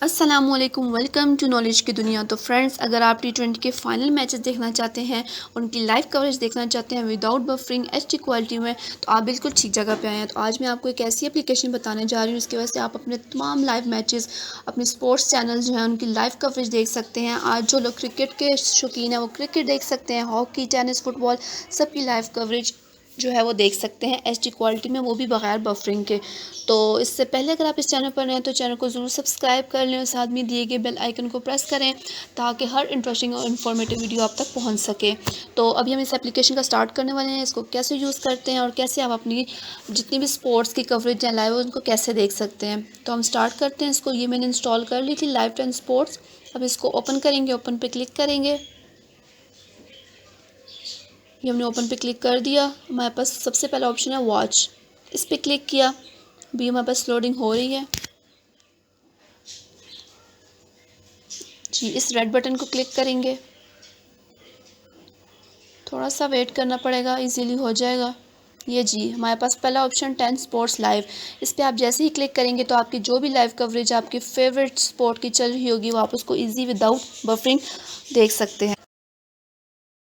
अस्सलामुअलैकुम, welcome to knowledge की दुनिया। तो फ्रेंड्स, अगर आप T20 के फाइनल मैचेस देखना चाहते हैं, उनकी लाइव कवरेज देखना चाहते हैं विदाउट बफरिंग HD क्वालिटी में, तो आप बिल्कुल ठीक जगह पे आए हैं। तो आज मैं आपको एक ऐसी एप्लीकेशन बताने जा रही हूँ, इसकी वजह से आप अपने तमाम लाइव मैचेस, अपने स्पोर्ट्स चैनल जो हैं उनकी लाइव कवरेज देख सकते हैं। आज जो लोग क्रिकेट के शौकीन हैं वो क्रिकेट देख सकते हैं, हॉकी, टेनिस, फुटबॉल, सबकी लाइव कवरेज जो है वो देख सकते हैं HD क्वालिटी में, वो भी बगैर बफरिंग के। तो इससे पहले अगर आप इस चैनल पर नए हैं तो चैनल को ज़रूर सब्सक्राइब कर लें और साथ में दिए गए बेल आइकन को प्रेस करें ताकि हर इंटरेस्टिंग और इन्फॉर्मेटिव वीडियो आप तक पहुंच सके। तो अभी हम इस एप्लीकेशन का स्टार्ट करने वाले हैं, इसको कैसे यूज़ करते हैं और कैसे आप अपनी जितनी भी स्पोर्ट्स की कवरेज है लाइव उनको कैसे देख सकते हैं। तो हम स्टार्ट करते हैं इसको। ये मैंने इंस्टॉल कर ली थी लाइव 10 स्पोर्ट्स। अब इसको ओपन करेंगे, ओपन पे क्लिक करेंगे। ये हमने ओपन पे क्लिक कर दिया। हमारे पास सबसे पहला ऑप्शन है वॉच, इस पर क्लिक किया। अभी हमारे पास लोडिंग हो रही है जी। इस रेड बटन को क्लिक करेंगे, थोड़ा सा वेट करना पड़ेगा, इजीली हो जाएगा। ये जी हमारे पास पहला ऑप्शन 10 स्पोर्ट्स लाइव, इस पर आप जैसे ही क्लिक करेंगे तो आपकी जो भी लाइव कवरेज आपकी फेवरेट स्पोर्ट की चल रही होगी वो आप उसको इजी विदाउट बफरिंग देख सकते हैं।